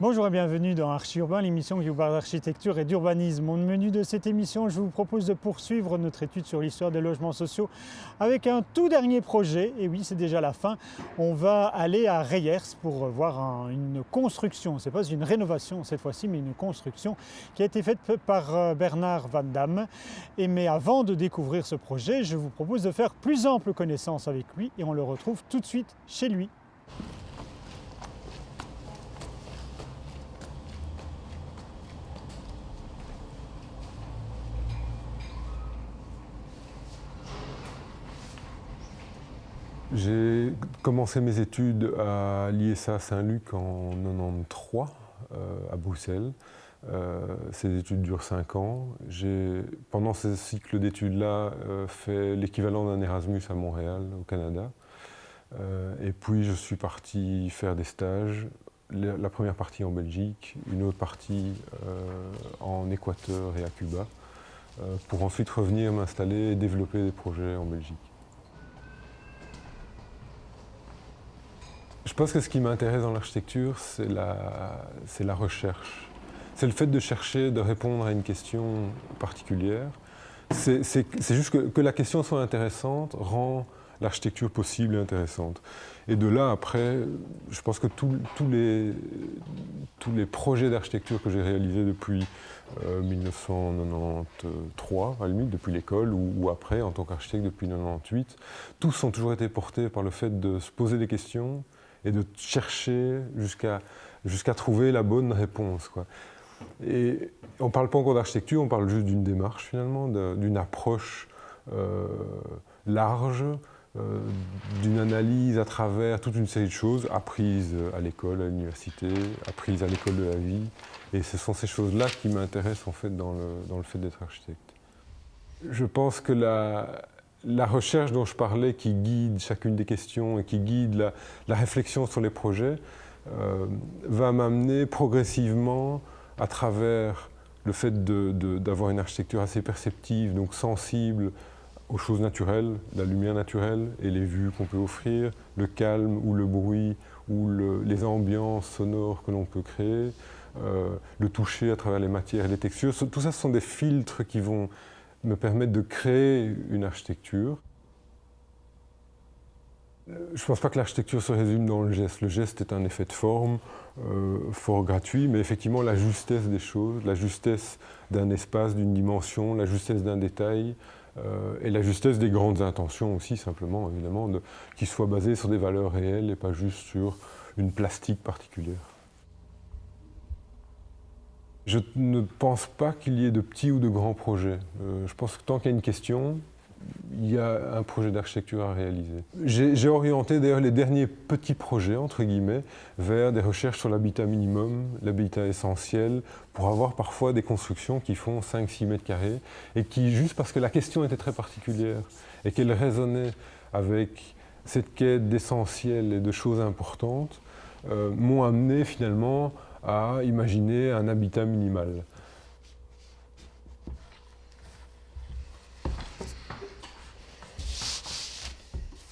Bonjour et bienvenue dans Archi Urbain, l'émission qui vous parle d'architecture et d'urbanisme. Au menu de cette émission, je vous propose de poursuivre notre étude sur l'histoire des logements sociaux avec un tout dernier projet. Et oui, c'est déjà la fin. On va aller à Reyers pour voir une construction. Ce n'est pas une rénovation cette fois-ci, mais une construction qui a été faite par Bernard Van Damme. Mais avant de découvrir ce projet, je vous propose de faire plus ample connaissance avec lui et on le retrouve tout de suite chez lui. J'ai commencé mes études à l'ISA Saint-Luc en 1993 à Bruxelles. Ces études durent 5 ans. J'ai, pendant ce cycle d'études-là, fait l'équivalent d'un Erasmus à Montréal, au Canada. Et puis je suis parti faire des stages. La première partie en Belgique, une autre partie en Équateur et à Cuba, pour ensuite revenir m'installer et développer des projets en Belgique. Je pense que ce qui m'intéresse dans l'architecture, c'est la recherche. C'est le fait de chercher, de répondre à une question particulière. C'est juste que la question soit intéressante rend l'architecture possible et intéressante. Et de là, après, je pense que tous les projets d'architecture que j'ai réalisés depuis 1993, à la limite, depuis l'école, ou après, en tant qu'architecte depuis 1998, tous ont toujours été portés par le fait de se poser des questions, et de chercher jusqu'à trouver la bonne réponse, quoi. Et on ne parle pas encore d'architecture, on parle juste d'une démarche finalement, d'une approche large, d'une analyse à travers toute une série de choses apprises à l'école, à l'université, apprises à l'école de la vie. Et ce sont ces choses-là qui m'intéressent en fait dans le fait d'être architecte. Je pense que la recherche dont je parlais, qui guide chacune des questions et qui guide la réflexion sur les projets, va m'amener progressivement, à travers le fait d'avoir une architecture assez perceptive, donc sensible aux choses naturelles, la lumière naturelle et les vues qu'on peut offrir, le calme ou le bruit ou les ambiances sonores que l'on peut créer, le toucher à travers les matières et les textures. Tout ça, ce sont des filtres qui vont me permettre de créer une architecture. Je ne pense pas que l'architecture se résume dans le geste. Le geste est un effet de forme, fort gratuit, mais effectivement la justesse des choses, la justesse d'un espace, d'une dimension, la justesse d'un détail, et la justesse des grandes intentions aussi, simplement, évidemment, qui soient basées sur des valeurs réelles et pas juste sur une plastique particulière. Je ne pense pas qu'il y ait de petits ou de grands projets. Je pense que tant qu'il y a une question, il y a un projet d'architecture à réaliser. J'ai orienté d'ailleurs les derniers petits projets, entre guillemets, vers des recherches sur l'habitat minimum, l'habitat essentiel, pour avoir parfois des constructions qui font 5-6 mètres carrés et qui, juste parce que la question était très particulière et qu'elle résonnait avec cette quête d'essentiel et de choses importantes, m'ont amené finalement à imaginer un habitat minimal.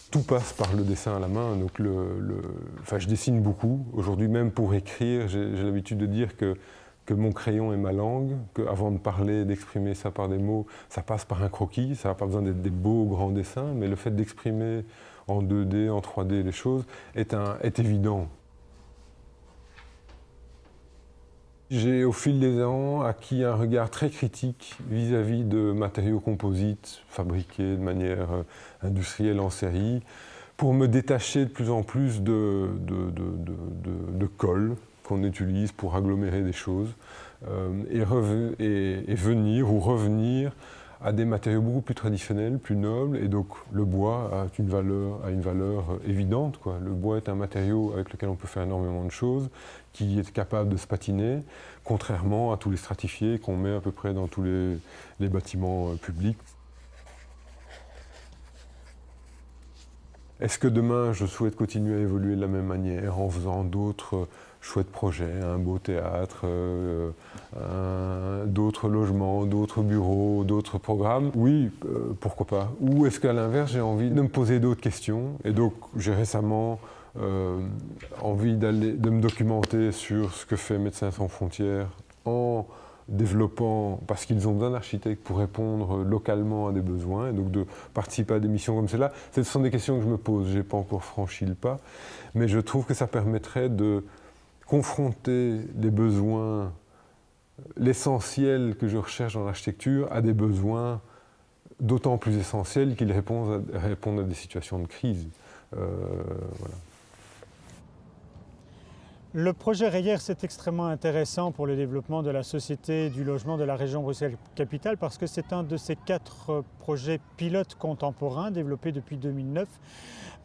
Tout passe par le dessin à la main, donc enfin, je dessine beaucoup. Aujourd'hui, même pour écrire, j'ai l'habitude de dire que mon crayon est ma langue, qu'avant de parler, d'exprimer ça par des mots, ça passe par un croquis, ça n'a pas besoin d'être des beaux grands dessins, mais le fait d'exprimer en 2D, en 3D les choses est évident. J'ai, au fil des ans, acquis un regard très critique vis-à-vis de matériaux composites fabriqués de manière industrielle en série, pour me détacher de plus en plus de colle qu'on utilise pour agglomérer des choses, et venir ou revenir à des matériaux beaucoup plus traditionnels, plus nobles, et donc le bois a une valeur évidente, quoi. Le bois est un matériau avec lequel on peut faire énormément de choses, qui est capable de se patiner, contrairement à tous les stratifiés qu'on met à peu près dans tous les bâtiments publics. Est-ce que demain, je souhaite continuer à évoluer de la même manière en faisant d'autres chouettes projets, un beau théâtre, d'autres logements, d'autres bureaux, d'autres programmes? Oui, pourquoi pas. Ou est-ce qu'à l'inverse, j'ai envie de me poser d'autres questions? Et donc, j'ai récemment envie de me documenter sur ce que fait Médecins sans frontières en développant, parce qu'ils ont besoin d'architectes pour répondre localement à des besoins, et donc de participer à des missions comme celle-là. Ce sont des questions que je me pose, je n'ai pas encore franchi le pas, mais je trouve que ça permettrait de confronter les besoins, l'essentiel que je recherche dans l'architecture, à des besoins d'autant plus essentiels qu'ils répondent à des situations de crise. Voilà. Le projet Reyers est extrêmement intéressant pour le développement de la société du logement de la région Bruxelles-Capitale parce que c'est un de ces 4 projets pilotes contemporains développés depuis 2009.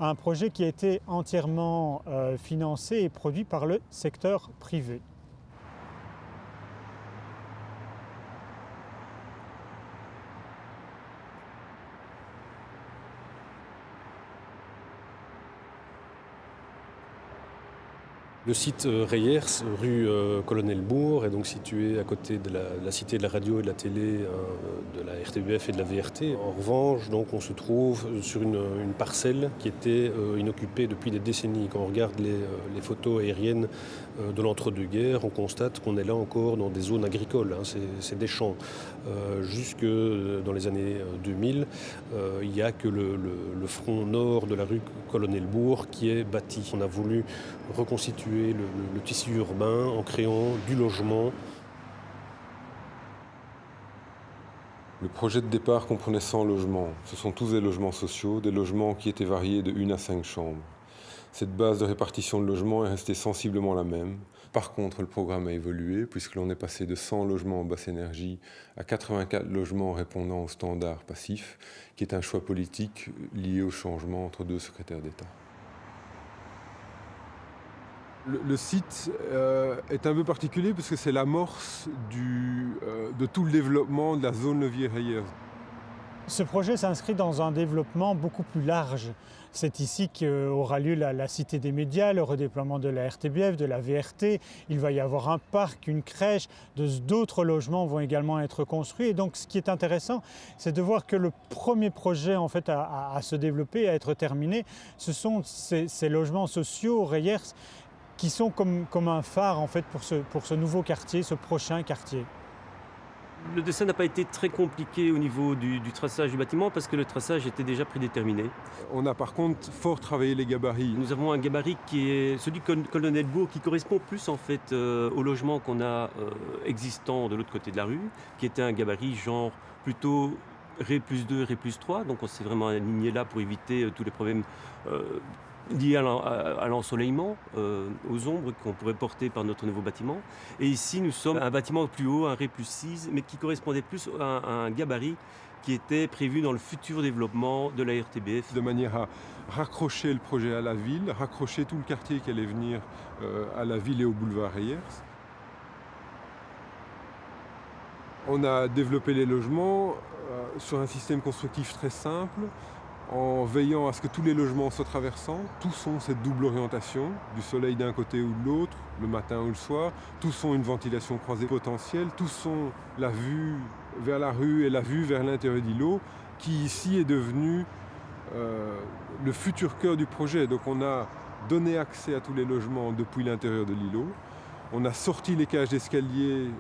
Un projet qui a été entièrement financé et produit par le secteur privé. Le site Reyers, rue Colonel Bourg, est donc situé à côté de la cité de la radio et de la télé, de la RTBF et de la VRT. En revanche, donc, on se trouve sur une parcelle qui était inoccupée depuis des décennies. Quand on regarde les photos aériennes de l'entre-deux-guerres, on constate qu'on est là encore dans des zones agricoles, hein, c'est des champs. Jusque dans les années 2000, il n'y a que le front nord de la rue Colonel Bourg qui est bâti. On a voulu reconstituer le tissu urbain en créant du logement. Le projet de départ comprenait 100 logements. Ce sont tous des logements sociaux, des logements qui étaient variés de 1 à 5 chambres. Cette base de répartition de logements est restée sensiblement la même. Par contre, le programme a évolué puisque l'on est passé de 100 logements en basse énergie à 84 logements répondant aux standards passifs, qui est un choix politique lié au changement entre 2 secrétaires d'État. Le site est un peu particulier parce que c'est l'amorce de tout le développement de la zone Levier Reyers. Ce projet s'inscrit dans un développement beaucoup plus large. C'est ici qu'aura lieu la cité des médias, le redéploiement de la RTBF, de la VRT. Il va y avoir un parc, une crèche, d'autres logements vont également être construits. Et donc ce qui est intéressant, c'est de voir que le premier projet en fait, à se développer, à être terminé, ce sont ces logements sociaux, Reyers, qui sont comme un phare en fait, pour ce nouveau quartier, ce prochain quartier. Le dessin n'a pas été très compliqué au niveau du traçage du bâtiment parce que le traçage était déjà prédéterminé. On a par contre fort travaillé les gabarits. Nous avons un gabarit qui est celui de Colonel Bourg qui correspond plus en fait au logement qu'on a existant de l'autre côté de la rue, qui était un gabarit genre plutôt Ré+2, Ré+3. Donc on s'est vraiment aligné là pour éviter tous les problèmes liés à l'ensoleillement, aux ombres qu'on pourrait porter par notre nouveau bâtiment. Et ici, nous sommes un bâtiment plus haut, un Ré+6, mais qui correspondait plus à un gabarit qui était prévu dans le futur développement de la RTBF. De manière à raccrocher le projet à la ville, raccrocher tout le quartier qui allait venir à la ville et au boulevard Reyers. On a développé les logements sur un système constructif très simple, en veillant à ce que tous les logements soient traversants. Tous ont cette double orientation, du soleil d'un côté ou de l'autre, le matin ou le soir. Tous ont une ventilation croisée potentielle. Tous ont la vue vers la rue et la vue vers l'intérieur d'îlot, qui ici est devenu le futur cœur du projet. Donc on a donné accès à tous les logements depuis l'intérieur de l'îlot. On a sorti les cages d'escalier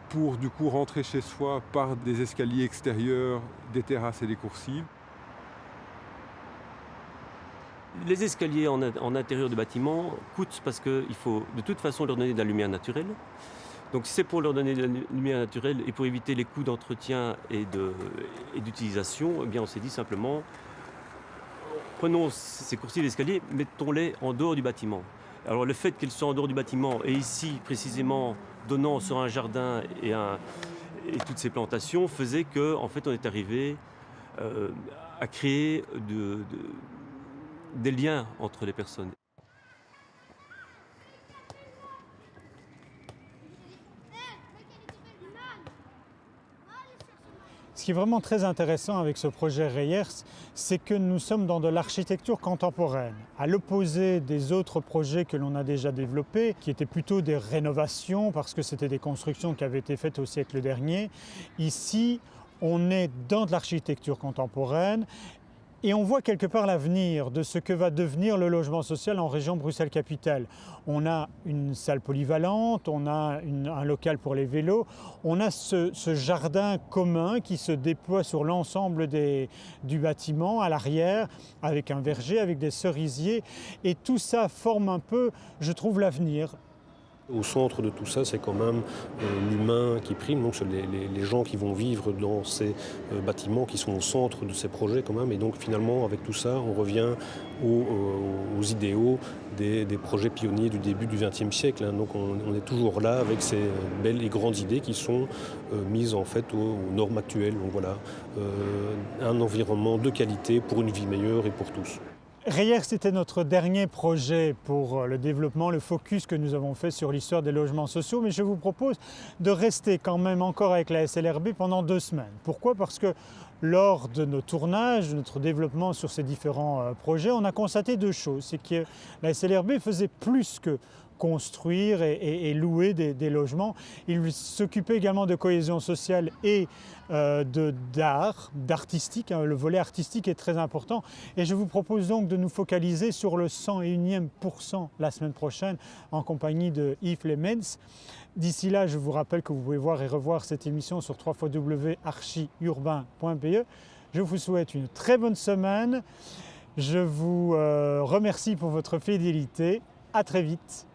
pour du coup rentrer chez soi par des escaliers extérieurs, des terrasses et des coursives. Les escaliers en intérieur du bâtiment coûtent parce qu'il faut de toute façon leur donner de la lumière naturelle. Donc si c'est pour leur donner de la lumière naturelle et pour éviter les coûts d'entretien et d'utilisation, eh bien on s'est dit simplement, prenons ces coursives d'escalier, mettons-les en dehors du bâtiment. Alors le fait qu'elles soient en dehors du bâtiment et ici précisément donnant sur un jardin et toutes ces plantations faisait qu'en fait on est arrivé à créer des liens entre les personnes. Ce qui est vraiment très intéressant avec ce projet Reyers, c'est que nous sommes dans de l'architecture contemporaine. À l'opposé des autres projets que l'on a déjà développés, qui étaient plutôt des rénovations parce que c'était des constructions qui avaient été faites au siècle dernier, ici on est dans de l'architecture contemporaine Et on voit quelque part l'avenir de ce que va devenir le logement social en région Bruxelles-Capitale. On a une salle polyvalente, on a un local pour les vélos, on a ce jardin commun qui se déploie sur l'ensemble du bâtiment à l'arrière, avec un verger, avec des cerisiers. Et tout ça forme un peu, je trouve, l'avenir. Au centre de tout ça, c'est quand même l'humain qui prime, donc les gens qui vont vivre dans ces bâtiments qui sont au centre de ces projets quand même. Et donc finalement, avec tout ça, on revient aux idéaux des projets pionniers du début du XXe siècle. Hein. Donc on est toujours là avec ces belles et grandes idées qui sont mises en fait aux normes actuelles. Donc voilà, un environnement de qualité pour une vie meilleure et pour tous. Reyers, c'était notre dernier projet pour le développement, le focus que nous avons fait sur l'histoire des logements sociaux, mais je vous propose de rester quand même encore avec la SLRB pendant 2 semaines. Pourquoi ? Parce que lors de nos tournages, de notre développement sur ces différents projets, on a constaté 2 choses. C'est que la SLRB faisait plus que construire et louer des logements. Il s'occupait également de cohésion sociale et d'artistique. Le volet artistique est très important. Et je vous propose donc de nous focaliser sur le 101e% la semaine prochaine en compagnie de Yves Lemens. D'ici là, je vous rappelle que vous pouvez voir et revoir cette émission sur www.archiurbain.be. Je vous souhaite une très bonne semaine. Je vous remercie pour votre fidélité. À très vite.